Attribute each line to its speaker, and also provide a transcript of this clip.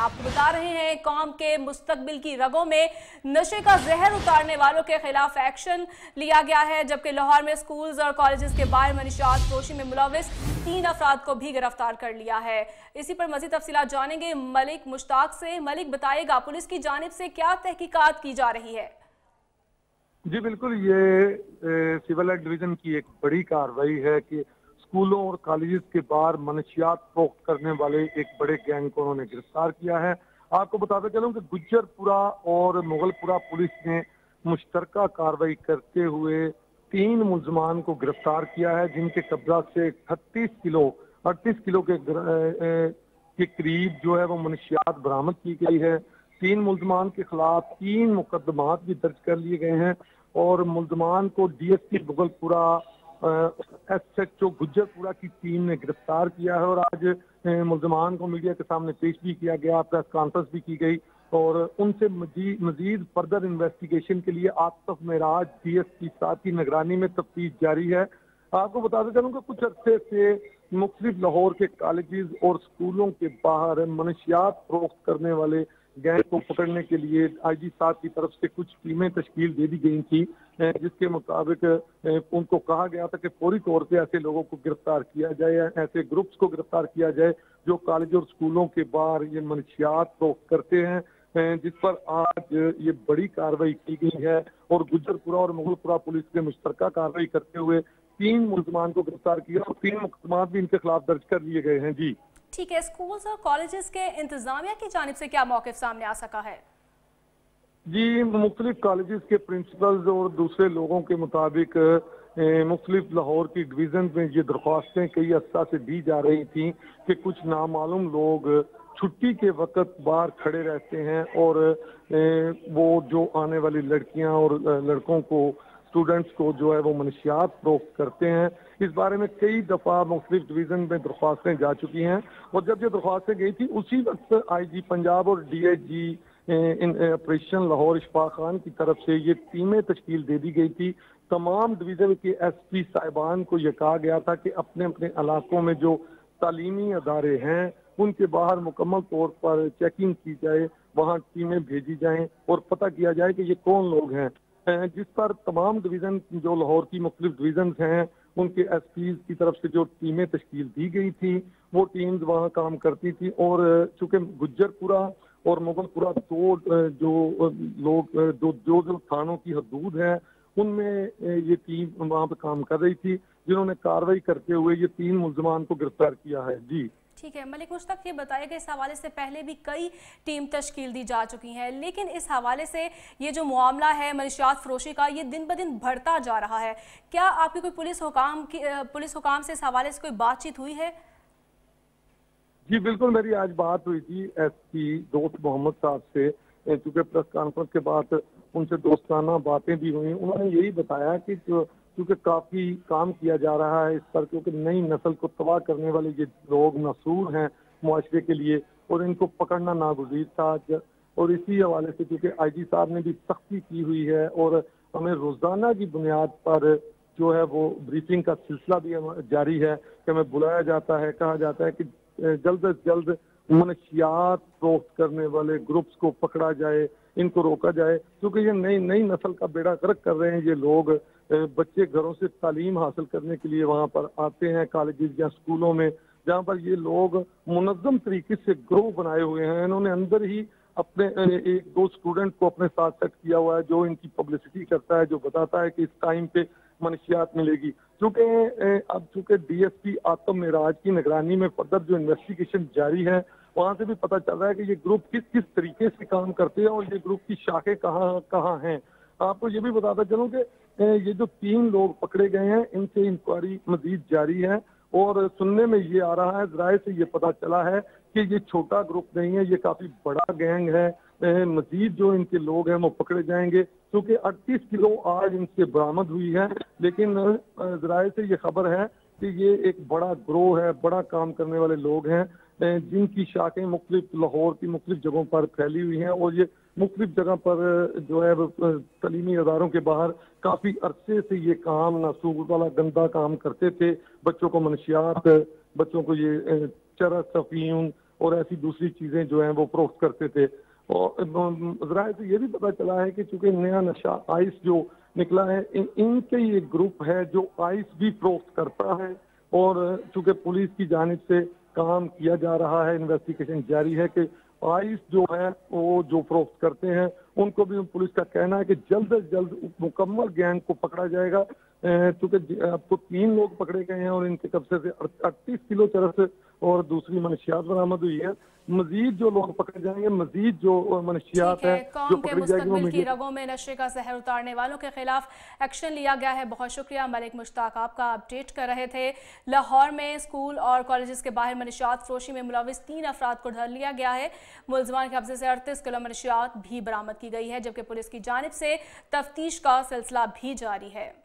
Speaker 1: आपको बता रहे हैं कौम के मुस्तकबिल की रगों में नशे का जहर उतारने वालों के खिलाफ एक्शन लिया गया है, जबकि लाहौर में स्कूल्स और कॉलेजेस के बाहर मनशियात फरोशी में मुलविस 3 अफराद को भी गिरफ्तार कर लिया है। इसी पर मजीद तफसीलात जानेंगे मलिक मुश्ताक से। मलिक, बताइएगा पुलिस की जानिब से क्या तहकीकात की जा रही है?
Speaker 2: जी बिल्कुल, ये सिविल एक्ट डिवीजन की एक बड़ी कार्रवाई है कि स्कूलों और कॉलेजेस के बाहर मनशियात फरोख्त करने वाले एक बड़े गैंग को उन्होंने गिरफ्तार किया है। आपको बताते चलूं कि गुज्जरपुरा और मुगलपुरा पुलिस ने मुश्तरका कार्रवाई करते हुए 3 मुलजमान को गिरफ्तार किया है, जिनके कब्जा से 38 किलो के करीब जो है वो मनशियात बरामद की गई है। 3 मुलजमान के खिलाफ 3 मुकदमात भी दर्ज कर लिए गए हैं और मुलजमान को डीएसपी मुगलपुरा एसएचओ गुज्जरपुरा की टीम ने गिरफ्तार किया है और आज मुलजमान को मीडिया के सामने पेश भी किया गया, प्रेस कॉन्फ्रेंस भी की गई और उनसे मजीद फर्दर इन्वेस्टिगेशन के लिए आतिफ मेराज डीएसपी साहब की निगरानी में तफ्तीश जारी है। आपको बताते चलूं कि कुछ अरसे से मुख्तलिफ लाहौर के कॉलेजेस और स्कूलों के बाहर मनशियात फरोख्त करने वाले गैंग को पकड़ने के लिए आईजी साहब की तरफ से कुछ टीमें तश्कील दे दी गई थी, जिसके मुताबिक उनको कहा गया था कि फौरी तौर पे ऐसे लोगों को गिरफ्तार किया जाए, ऐसे ग्रुप्स को गिरफ्तार किया जाए जो कॉलेज और स्कूलों के बाहर ये मनशियात फरोख्त करते हैं, जिस पर आज ये बड़ी कार्रवाई की गई है और गुज्जरपुरा और मुगलपुरा पुलिस ने मुश्तरका कार्रवाई करते हुए 3 मुलजमान को गिरफ्तार किया और 3 मुकदमात भी इनके खिलाफ दर्ज कर लिए गए हैं। जी
Speaker 1: ठीक है, स्कूल्स और कॉलेजेस के इंतजामिया की जानिब से क्या मौक़िफ़ सामने आ सका है?
Speaker 2: जी, मुख्तलिफ कॉलेजेस के प्रिंसिपल्स और दूसरे लोगों के मुताबिक मुख्तलिफ लाहौर की डिवीजन में ये दरख्वास्तें कई अर्सा से दी जा रही थी कि कुछ नामालूम लोग छुट्टी के वक्त बाहर खड़े रहते हैं और वो जो आने वाली लड़कियां और लड़कों को स्टूडेंट्स को जो है वो मनशियात फरोख्त करते हैं। इस बारे में कई दफ़ा मुख्तलिफ डिवीजन में दरख्वास्तें जा चुकी हैं और जब ये दरख्वास्तें गई थी उसी वक्त आईजी पंजाब और डीआईजी ऑपरेशन लाहौर इशफाक खान की तरफ से ये टीमें तश्कील दे दी गई थी। तमाम डिवीजन के एसपी साहिबान को यह कहा गया था कि अपने अपने इलाकों में जो तालीमी अदारे हैं उनके बाहर मुकम्मल तौर पर चेकिंग की जाए, वहाँ टीमें भेजी जाएं और पता किया जाए कि ये कौन लोग हैं, जिस पर तमाम डिवीजन जो लाहौर की मुख्तलिफ डिवीजन हैं उनके एसपीज की तरफ से जो टीमें तश्कील दी गई थी वो टीम्स वहाँ काम करती थी और चूंकि गुज्जरपुरा और मुगलपुरा दो थानों की हदूद है उनमें ये टीम वहाँ पे काम कर रही थी, जिन्होंने कार्रवाई करते हुए ये 3 मुलजमान को गिरफ्तार किया है। जी
Speaker 1: ठीक है मलिक मुश्ताक, ये बताया कि इस हवाले से पहले भी कई टीम तश्कील दी जा चुकी हैं, लेकिन इस हवाले से ये जो मामला है मनशियात फरोशी का ये दिन ब दिन बढ़ता जा रहा है। क्या आपकी कोई पुलिस हुकाम से इस हवाले से कोई बातचीत हुई है?
Speaker 2: जी बिल्कुल, मेरी आज बात हुई थी एसपी दोस्त मोहम्मद साहब से, चूँकि प्रेस कॉन्फ्रेंस के बाद उनसे दोस्ताना बातें भी हुई। उन्होंने यही बताया कि क्योंकि काफी काम किया जा रहा है इस पर, क्योंकि नई नस्ल को तबाह करने वाले ये लोग मसूर हैं मुआशरे के लिए और इनको पकड़ना नागुज़ीर था और इसी हवाले से क्योंकि आईजी साहब ने भी सख्ती की हुई है और हमें रोजाना की बुनियाद पर जो है वो ब्रीफिंग का सिलसिला भी जारी है कि हमें बुलाया जाता है, कहा जाता है कि जल्द से जल्द मनशियात फरोख्त करने वाले ग्रुप्स को पकड़ा जाए, इनको रोका जाए, क्योंकि ये नई नस्ल का बेड़ा गर्क कर रहे हैं। ये लोग बच्चे घरों से तालीम हासिल करने के लिए वहाँ पर आते हैं कॉलेजेस या स्कूलों में, जहाँ पर ये लोग मुनज़्ज़म तरीके से ग्रोह बनाए हुए हैं। इन्होंने अंदर ही अपने 1-2 स्टूडेंट को अपने साथ सेट किया हुआ है जो इनकी पब्लिसिटी करता है, जो बताता है कि इस टाइम पे मनशियात मिलेगी। चूंकि डीएसपी आतिफ मेराज की निगरानी में फर्दर जो इन्वेस्टिगेशन जारी है वहाँ से भी पता चल रहा है कि ये ग्रुप किस किस तरीके से काम करते हैं और ये ग्रुप की शाखें कहाँ कहाँ हैं। आपको ये भी बताता चलूँ कि ये जो 3 लोग पकड़े गए हैं इनसे इंक्वायरी मजीद जारी है और सुनने में ये आ रहा है, ज़राए से ये पता चला है कि ये छोटा ग्रुप नहीं है, ये काफी बड़ा गैंग है। मजीद जो इनके लोग हैं वो पकड़े जाएंगे, क्योंकि 38 किलो आज इनसे बरामद हुई है, लेकिन ज़राए से ये खबर है कि ये एक बड़ा ग्रोह है, बड़ा काम करने वाले लोग हैं जिनकी शाखें मुख्तलिफ लाहौर की मुख्तलिफ जगहों पर फैली हुई हैं और ये मुख्तलिफ जगह पर जो है तलीमी अदारों के बाहर काफी अरसे से ये काम नासूर वाला गंदा काम करते थे। बच्चों को मनशियात, बच्चों को ये चरस, अफीम और ऐसी दूसरी चीजें जो हैं वो फरोख्त करते थे। और ज़राए से ये भी पता चला है कि चूंकि नया नशा आइस जो निकला है, इनके ये ग्रुप है जो आइस भी फरोख्त करता है। और चूंकि पुलिस की जानिब से काम किया जा रहा है, इन्वेस्टिगेशन जारी है कि आइस जो है वो जो फरोख्त करते हैं उनको भी पुलिस का कहना है कि जल्द से जल्द मुकम्मल गैंग को पकड़ा जाएगा। चूंकि अब तो 3 लोग पकड़े गए हैं और इनके कब्जे से 38 किलो चरस और दूसरी मनशियात बरामद हुई है। मजीद जो लोग पकड़े जाएंगे, मजीद जो मनशियात है जो
Speaker 1: पकड़ी जाएगी, मुस्तकबिल की रगों में नशे का जहर उतारने वालों के खिलाफ एक्शन लिया गया है। बहुत शुक्रिया मलिक मुश्ताक, आपका अपडेट कर रहे थे। लाहौर में स्कूल और कॉलेजेस के बाहर मनशियात फरोशी में मुलविस 3 अफराद को धर लिया गया है। मुलजमान के कब्जे से 38 किलो मनशियात भी बरामद की गई है, जबकि पुलिस की जानिब से तफ्तीश का सिलसिला भी जारी है।